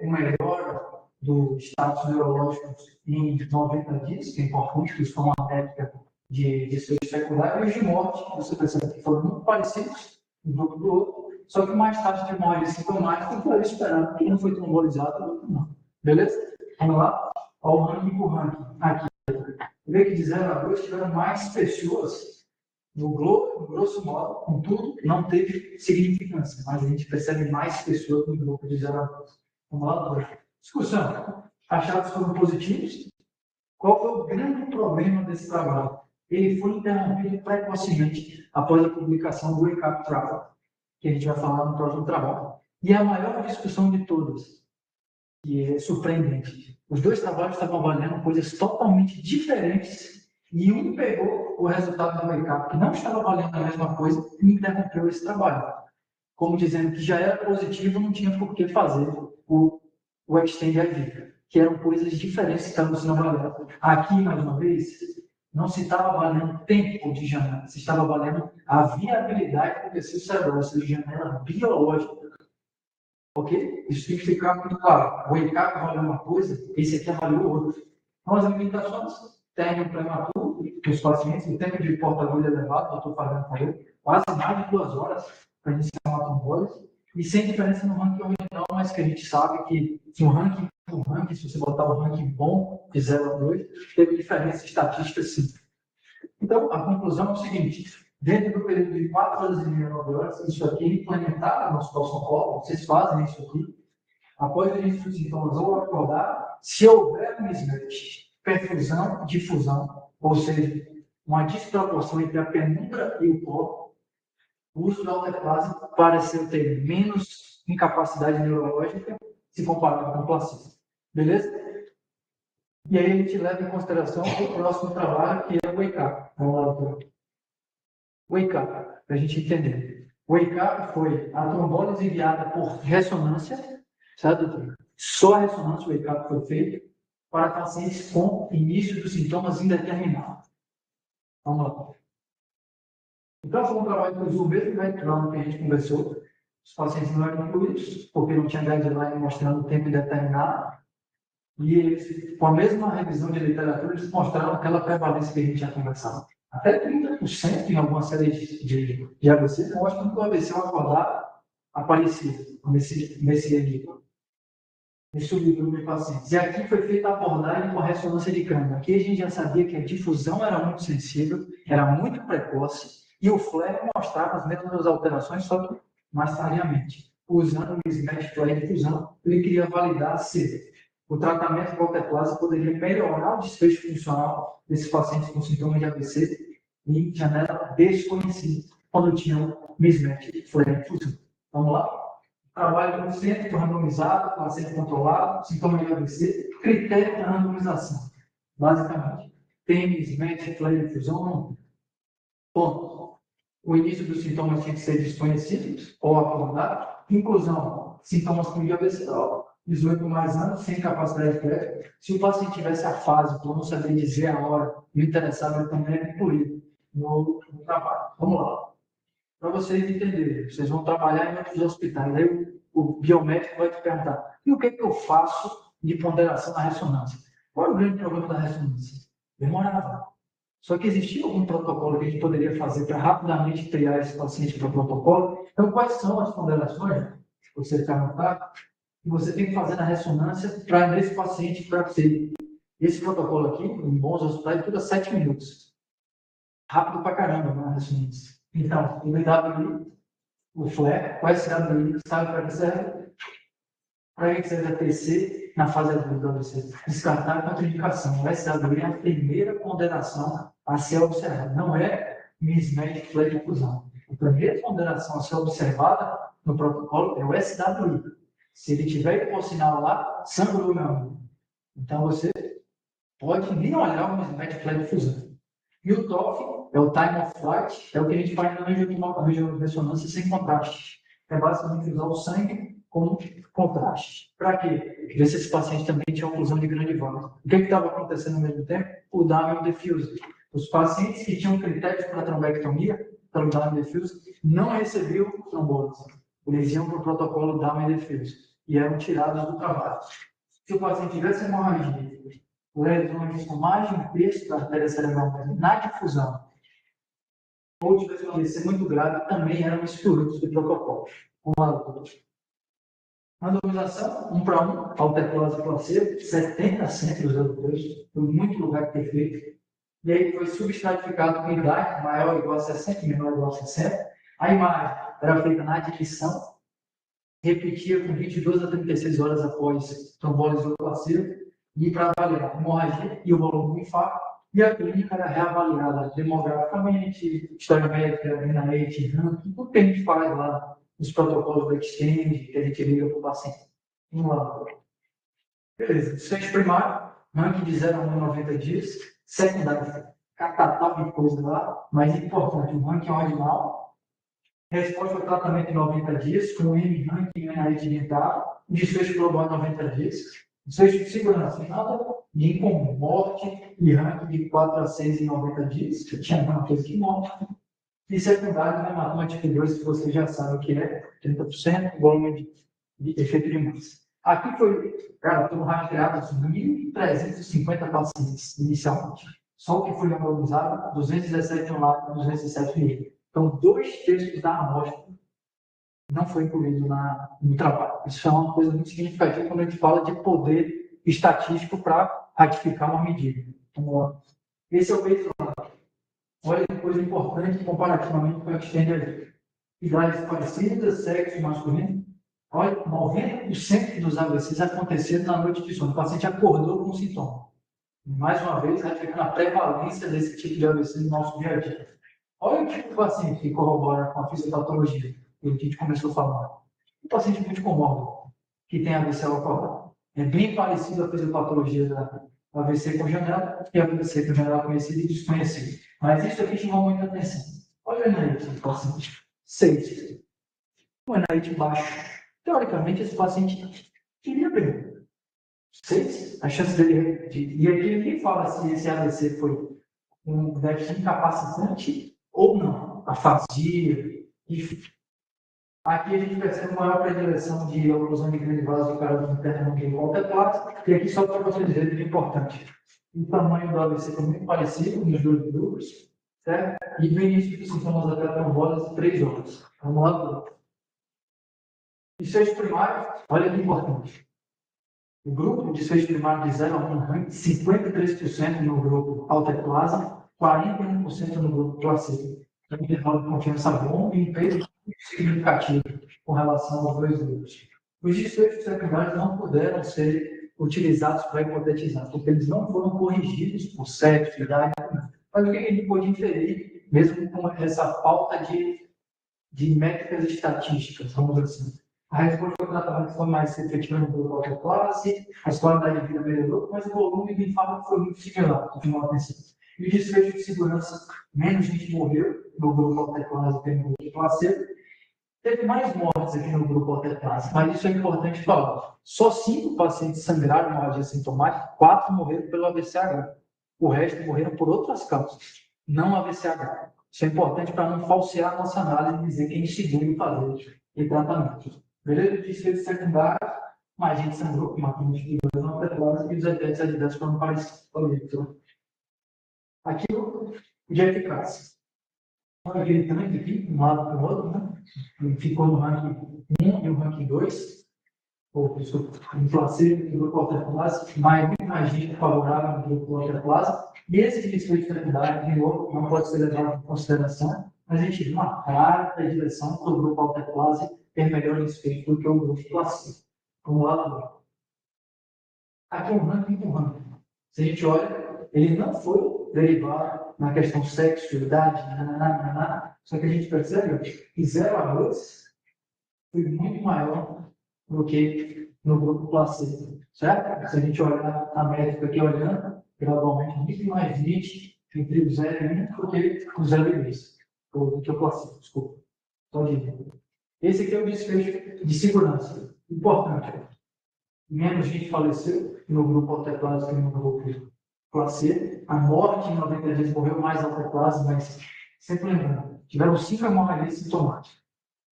com melhora do status neurológico em 90 dias, que é importante, que isso foi uma métrica de desfecho secundário, e os de morte, você percebe que foram muito parecidos um grupo do outro, só que mais taxa de hemorragia sintomática foi esperado, porque não foi trombolizado, o outro não. Beleza? Vamos lá? Olha o ranking por ranking. Aqui. Vê que de 0 a 2 tiveram mais pessoas no grosso modo, contudo, não teve significância, mas a gente percebe mais pessoas no grupo de 0 a 2. Vamos lá, doutor. Discussão. Achados foram positivos? Qual foi o grande problema desse trabalho? Ele foi interrompido precocemente após a publicação do Wake Up Travel, que a gente vai falar no próximo trabalho. E a maior discussão de todas, que é surpreendente. Os dois trabalhos estavam avaliando coisas totalmente diferentes e um pegou o resultado do Wake-up, que não estava avaliando a mesma coisa, e interrompeu esse trabalho. Como dizendo que já era positivo, não tinha por que fazer o Extend IV, que eram coisas diferentes que estavam sendo avaliadas. Aqui, mais uma vez, não se estava avaliando tempo de janela, se estava avaliando a viabilidade do tecido cerebral, ou seja, janela biológica. Ok? Isso tem que ficar muito claro. O Wake-up avaliou uma coisa, esse aqui avaliou outra. Então, as limitações, término prematuro, que os pacientes, o tempo de porta-agulha elevado, eu estou falando com ele, quase mais de 2 horas para iniciar uma trombose, e sem diferença no ranking original, mas que a gente sabe que um ranking por ranking, se você botar um ranking bom, de 0 a 2, teve diferença estatística sim. Então, a conclusão é o seguinte: dentro do período de 4 horas e meia, 9 horas, isso aqui é implementado no Hospital São Paulo, vocês fazem isso aqui, após o início dos sintomas ou acordar, se houver um mismatch perfusão, difusão, ou seja, uma desproporção entre a penumbra e o pó. O uso da alteplase pareceu ter menos incapacidade neurológica se comparado com o placebo. Beleza? E aí a gente leva em consideração o próximo trabalho, que é o Wake Up. Vamos lá, doutor. Wake Up, para a gente entender. Wake Up foi a trombólise enviada por ressonância, certo, doutor? Só a ressonância, o Wake Up foi feito para pacientes com início dos sintomas indeterminados. Vamos lá. Então, foi um trabalho que usou o mesmo background que a gente conversou. Os pacientes não eram incluídos, porque não tinha guideline mostrando o tempo indeterminado. E eles, com a mesma revisão de literatura, eles mostraram aquela prevalência que a gente tinha conversado. Até 30% em alguma série de AVC mostram que o AVC ao acordar aparecia nesse subgrupo de pacientes. E aqui foi feita a abordagem com a ressonância de crânio. Aqui a gente já sabia que a difusão era muito sensível, era muito precoce, e o flare mostrava as mesmas alterações, só que mais tardiamente. Usando o mismatch flare de difusão, ele queria validar se o tratamento com alteplase poderia melhorar o desfecho funcional desses pacientes com sintomas de AVC em janela desconhecida, quando tinham mismatch flare de difusão. Vamos lá? Trabalho com centro randomizado, paciente controlado, sintoma de AVC, critério de randomização. Basicamente, tem mismatch flare de difusão? Ponto. O início dos sintomas tinha que ser desconhecidos ou acordado. Inclusão, sintomas com AVC, 18 mais anos, sem capacidade de crédito. Se o paciente tivesse a fase, por não saber dizer a hora, e o interessado também é incluído no trabalho. Vamos lá. Para vocês entenderem, vocês vão trabalhar em outros hospitais. Aí o biomédico vai te perguntar: e o que é que eu faço de ponderação na ressonância? Qual é o grande problema da ressonância? Demorava. Só que existia algum protocolo que a gente poderia fazer para rapidamente triar esse paciente para o protocolo. Então, quais são as ponderações que você está anotado que você tem que fazer na ressonância para nesse paciente para ter esse protocolo aqui, em bons hospitais, dura 7 minutos. Rápido pra caramba na ressonância. Então, o MWI, o FLAIR, o SWI, sabe para que serve? Para que serve a TC na fase aguda do AVC? Descartar a contraindicação. O SWI é a primeira ponderação a ser observada. Não é mismatch flare de difusão. A primeira ponderação a ser observada no protocolo é o SWI. Se ele tiver hipossinal lá, sangrou não. Então você pode nem olhar o mismatch flare de difusão. E o TOF é o time of flight, é o que a gente faz na ressonância sem contraste. É basicamente usar o sangue como contraste. Para quê? Ver se esse paciente também tinha oclusão de grande vaso. O que estava acontecendo ao mesmo tempo? O Diamond Diffuse. Os pacientes que tinham critérios para trombectomia, pelo Diamond Diffuse, não recebiam trombose. Eles iam para o protocolo Diamond Diffuse e eram tirados do trabalho. Se o paciente tivesse hemorragia, lesões com mais de um terço da artéria cerebral na difusão, ou tivesse uma AVC muito grave, também eram excluídos do protocolo. Randomização, 1 para 1, alteplase e placebo, 70 centros europeus, foi muito lugar que ter feito. E aí foi substratificado com idade maior ou igual a 60, menor ou igual a 60. A imagem era feita na admissão, repetia com 22 a 36 horas após trombólise ou placebo, e para avaliar a hemorragia e o volume do infarto, e a clínica era reavaliada demograficamente, história médica, NIH, ranking, tudo que a gente faz lá nos protocolos do Exchange, que a gente liga para o paciente. Vamos lá. Beleza. Desfecho primário, ranking de 0 a 1 em 90 dias, secundário, catatá de coisa lá, mas importante, o ranking ordinal, resposta ao tratamento em 90 dias, com o M-ranking NIH orientado, desfecho global em 90 dias, desfecho de segurança, nada de incomum, morte e ranking de 4 a 6 em 90 dias, que tinha uma coisa que morte. E secundário, hematoma tipo 2, que você já sabe o que é, 30%, volume de efeito de massa. Aqui foi, cara, foram rastreados 1.350 pacientes inicialmente. Só o que foi randomizado, 217 de um lado, 207 do outro. Então, 2/3 da amostra não foi incluído no trabalho. Isso é uma coisa muito significativa quando a gente fala de poder estatístico para ratificar uma medida. Então, esse é o baseline. Olha que coisa importante comparativamente com a Extended. Idades parecidas, sexo masculino. Olha, 90% dos AVCs aconteceram na noite de sono. O paciente acordou com sintoma. Mais uma vez, ratificando a prevalência desse tipo de AVC no nosso dia a dia. Olha o tipo de paciente que corrobora com a fisiopatologia que a gente começou a falar. O paciente multicomórbido, que tem AVC ocular. É bem parecido a fisiopatologia da AVC congênita e a AVC congênita conhecida e desconhecida. Mas isso aqui chamou muita atenção. Olha o NIH do paciente. 6. O NIH baixo. Teoricamente, esse paciente iria bem. 6. A chance dele... E aqui ninguém fala se esse AVC foi um déficit incapacitante ou não. Afasia, enfim. Aqui a gente percebe maior predileção de oclusão de grande vaso do canal interno de volta clássica, e aqui só para vocês verem que é importante. O tamanho do AVC foi muito parecido nos dois grupos, certo? E no início dos sintomas da trombose de 3 horas. Vamos lá. Desfecho primário, olha que importante. O grupo de desfecho primário de 0 a 1 rank, 53% no grupo alteplasa, 41% no grupo placebo. Um intervalo de confiança bom e um peso significativo com relação aos dois grupos. Os desfechos secundários não puderam ser utilizados para hipotetizar, porque eles não foram corrigidos por sexo, idade. Mas o que a gente pode inferir, mesmo com essa falta de métricas estatísticas, vamos dizer assim? A resposta foi tratamento foi mais efetiva no grupo autoclasse, a história da vida melhorou, mas o volume de infarto foi muito similar, continua atenção. E o desfecho de segurança, menos gente morreu no grupo autoclasse que no grupo placebo. Teve mais mortes aqui no grupo autoclasse, mas isso é importante falar. Só 5 pacientes sangraram de hemorragia sintomática, 4 morreram pelo AVCH. O resto morreram por outras causas, não AVCH. Isso é importante para não falsear a nossa análise e dizer que é inseguro fazer em tratamento. Beleza? Desfecho secundário, mais gente sangrou, uma clínica de não autoclasse e os eventos adversos foram parecidos. Aqui de eficácia. Olha aquele tanque aqui, um lado para o outro, né? Ficou no ranking 1 e o ranking 2. Ou, desculpa, em placebo e grupo autoclasse, muito mais gente favorável no grupo autoclasse. E esse desfecho secundário, de novo, não pode ser levado em consideração, mas a gente viu uma clara predileção para o grupo autoclasse ter melhor desfecho do que o grupo placebo. Vamos lá. Aqui é um ranking por ranking. Se a gente olha, ele não foi derivado na questão sexo, idade, só que a gente percebe que 0 a 2 foi muito maior do que no grupo placebo, certo? Se a gente olhar a métrica aqui, olhando, gradualmente, muito mais 20 entre o 0 e 1 do que o 0 e 2, ou do que o placebo, desculpa. Pode ir. Esse aqui é o desfecho de segurança. Importante. Menos gente faleceu no grupo autoclase que no grupo placebo. A morte em 90 dias morreu mais autoclase, mas sempre lembrando, tiveram 5 hemorragias sintomáticas.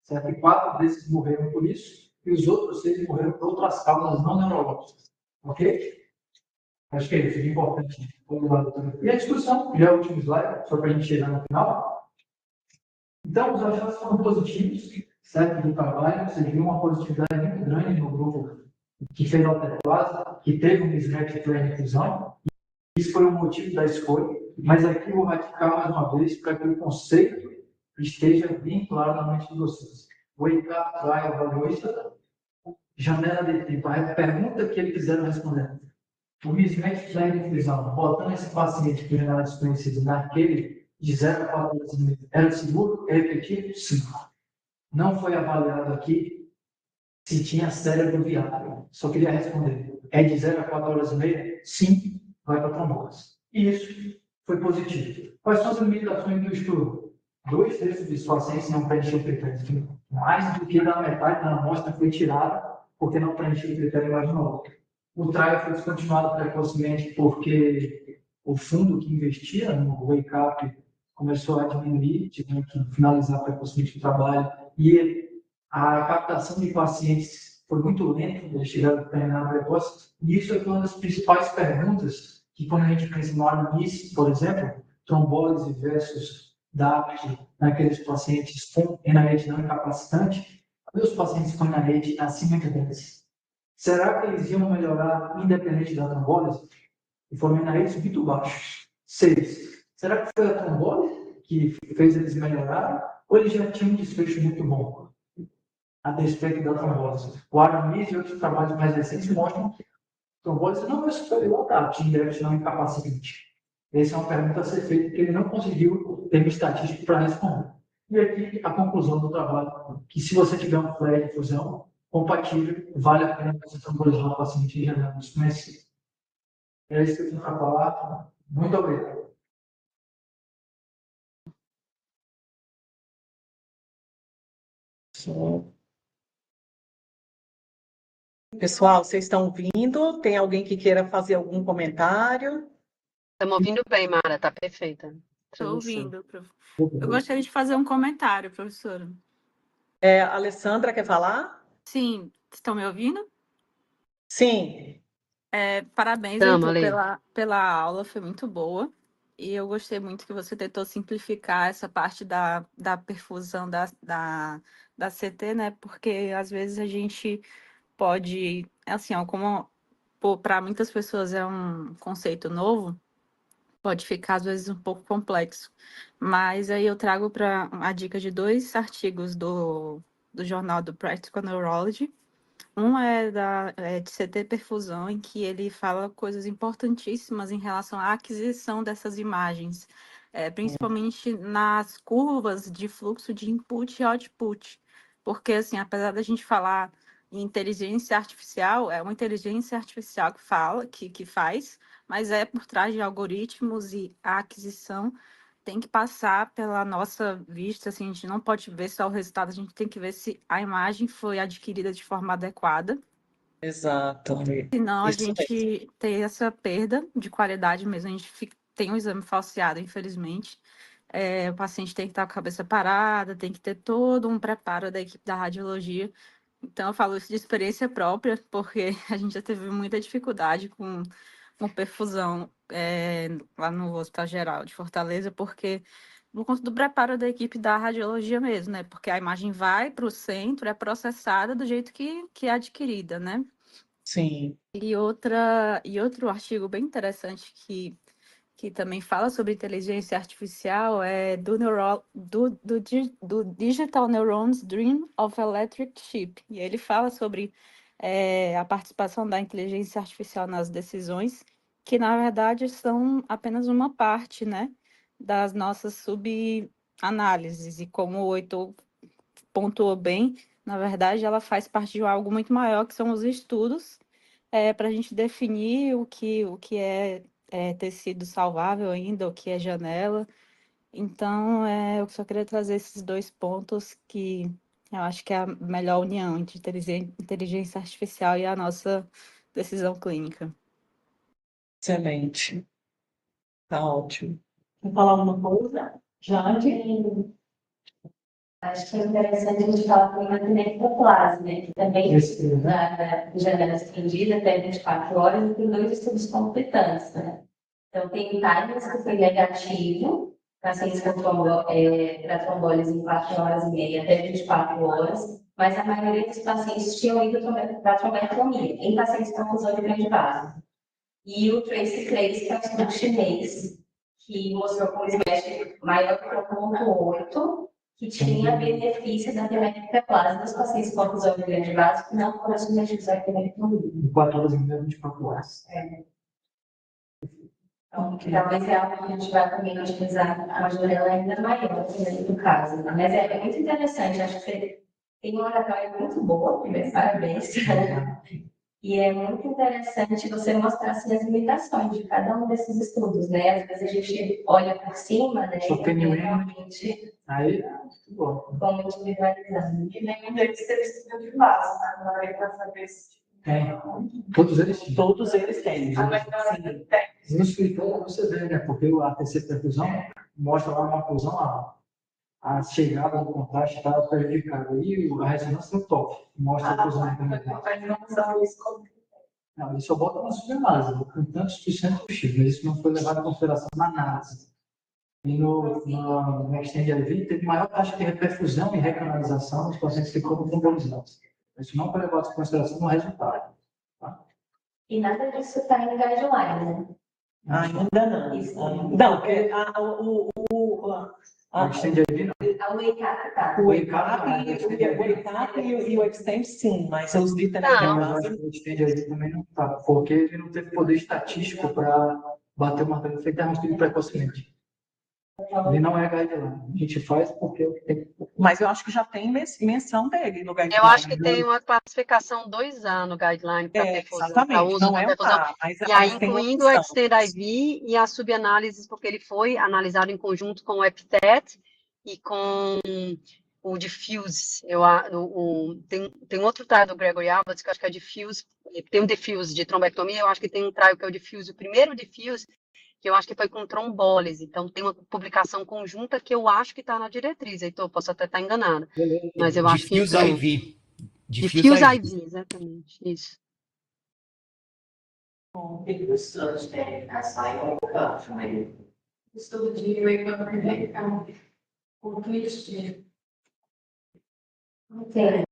Certo? E 4 desses morreram por isso, e os outros 6 morreram por outras causas não neurológicas. Ok? Acho que é isso, é importante. E a discussão, já é o último slide, só para a gente chegar no final. Então, os achados foram positivos, certo? Do trabalho, você viu uma positividade muito grande no grupo que fez autoclase, que teve um mismatch de inclusão. Isso foi o motivo da escolha, mas aqui eu vou ratificar mais uma vez para que o conceito esteja bem claro na mente de vocês. Wake Up Trial Evaluation, janela de tempo, a pergunta que eles quiseram responder. O mismatch de inclusão, botando esse paciente que era desconhecido naquele de 0 a 4 horas e meia, era seguro? É efetivo? Sim. Não foi avaliado aqui se tinha cérebro viável. Só queria responder. É de 0 a 4 horas e meia? Sim, vai para trombose. Isso foi positivo. Quais são as limitações do estudo? 2 terços dos pacientes não preencheram o critério. Mais do que da metade da amostra foi tirada porque não preencheu o critério imaginológico. O trial foi descontinuado precocemente porque o fundo que investia no Wake Up começou a diminuir, tivemos que finalizar precocemente o trabalho, e a captação de pacientes foi muito lenta, eles chegaram a terminar precoce, e isso é uma das principais perguntas que, quando a gente pensa no ANIS, por exemplo, trombólise versus DAPT, naqueles pacientes com NIH não incapacitante, os pacientes com NIH acima de 10. Será que eles iam melhorar independente da trombólise? E foram NIH muito baixos. 6. Será que foi a trombólise que fez eles melhorarem? Ou eles já tinham um desfecho muito bom? A despeito da trombólise. O ARAMIS e outros trabalhos mais recentes mostram trombose não é superior à TAP, indirect não incapacitante. Essa é uma pergunta a ser feita que ele não conseguiu ter estatístico para responder. E aqui a conclusão do trabalho, que se você tiver um flare de fusão compatível, vale a pena você trombolizar o paciente em janela desconhecida. É isso que eu tinha para falar. Muito obrigado. Pessoal, vocês estão ouvindo? Tem alguém que queira fazer algum comentário? Estamos ouvindo bem, Mara, tá perfeita. Estou ouvindo. Eu gostaria de fazer um comentário, professora. A Alessandra quer falar? Sim, estão me ouvindo? Sim. Parabéns, Tamo, Heitor, Ale. pela aula, foi muito boa. E eu gostei muito que você tentou simplificar essa parte da perfusão da CT, né? Porque às vezes a gente pode, assim, ó, como para muitas pessoas é um conceito novo, pode ficar às vezes um pouco complexo. Mas aí eu trago para a dica de 2 artigos do jornal do Practical Neurology. Um de CT perfusão, em que ele fala coisas importantíssimas em relação à aquisição dessas imagens, principalmente nas curvas de fluxo de input e output. Porque, assim, apesar da gente falar em inteligência artificial, é uma inteligência artificial que fala, que faz, mas é por trás de algoritmos e a aquisição tem que passar pela nossa vista, assim, a gente não pode ver só o resultado, a gente tem que ver se a imagem foi adquirida de forma adequada. Exato. Senão a Isso mesmo. gente tem essa perda de qualidade mesmo, a gente tem um exame falseado, infelizmente. O paciente tem que estar com a cabeça parada, tem que ter todo um preparo da equipe da radiologia. Então, eu falo isso de experiência própria, porque a gente já teve muita dificuldade com perfusão lá no Hospital Geral de Fortaleza, porque por conta do preparo da equipe da radiologia mesmo, né? Porque a imagem vai para o centro, é processada do jeito que é adquirida, né? Sim. E outro artigo bem interessante que também fala sobre inteligência artificial é do Digital Neurons Dream of Electric Chip. E ele fala sobre a participação da inteligência artificial nas decisões, que na verdade são apenas uma parte, né, das nossas subanálises. E como o Heitor pontuou bem, na verdade ela faz parte de algo muito maior, que são os estudos para a gente definir o que é tecido salvável ainda, o que é janela. Então, eu só queria trazer esses 2 pontos que eu acho que é a melhor união entre inteligência artificial e a nossa decisão clínica. Excelente. Tá ótimo. Quer falar alguma coisa? Jade? Acho que é interessante a gente falar também da pinectoplase, né? Que também na janela estendida até 24 horas e tem 2 estudos completantes, né? Então, tem timers que foi negativo, pacientes com para trombólise em 4 horas e meia até 24 horas, mas a maioria dos pacientes tinham ido para trombectomia, em pacientes com fusão de grande vaso. E o TRACE-3, que é um estudo chinês, que mostrou com smash maior que 0,8, que tinha benefício da pinectoplase dos pacientes com fusão de grande vaso que não foram submetidos à pinectomia. Em 4 horas e meia, 24 horas. Então, talvez é algo que a gente vai também utilizar uma janela ainda maior, no caso. Né? Mas é muito interessante, acho que você tem uma oratória muito boa, primeiro, parabéns. E é muito interessante você mostrar assim, as limitações de cada um desses estudos, né? Às vezes a gente olha por cima, né? Só tem realmente aí, muito bom. vamos individualizando. E nenhum deles teve estudo de base, tá? Não é para saber se... Tem. Todos eles têm. Todos eles têm. mas não é No escritório você vê, né? Porque a TC perfusão mostra lá uma fusão, a chegada do contraste está prejudicada. E a ressonância é top. Mostra a fusão também. Mas não usam isso como... Não, isso eu boto na subanálise, com tantos por cento possível, mas isso não foi levado em consideração na análise. E no Extend IV teve maior taxa de reperfusão e recanalização dos pacientes que foram trombolizados. Isso não foi levado em consideração no resultado. Tá? E nada disso está em guideline, né? Ainda não. Isso. Não, porque O Extend IV não. A UECAP tá. O ECAP e o Extend, sim, mas os de Mas teletrabalho. acho que o Extend aí também não tá, porque ele não teve poder estatístico para bater o martelo feito arrastado precocemente. Ele não é guideline. A gente faz porque tem. Mas eu acho que já tem menção dele no guideline. Eu acho que tem uma classificação 2A no guideline para perfusão, para Exatamente, uso não na é perfusão. A, mas E aí, tem uma incluindo o menção. Extend IV e as subanálises, porque ele foi analisado em conjunto com o EPITET e com o Diffuse. Tem outro trial do Gregory Abbott, que eu acho que é Diffuse, tem um Diffuse de trombectomia, eu acho que tem um trial que é o Diffuse, o primeiro Diffuse, que eu acho que foi com trombólise. Então, tem uma publicação conjunta que eu acho que está na diretriz, então eu posso até estar enganada. Mas eu acho que... Diffuse IV. Diffuse IV, exatamente, isso. Estudo de wake-up americano. O que isso? Ok.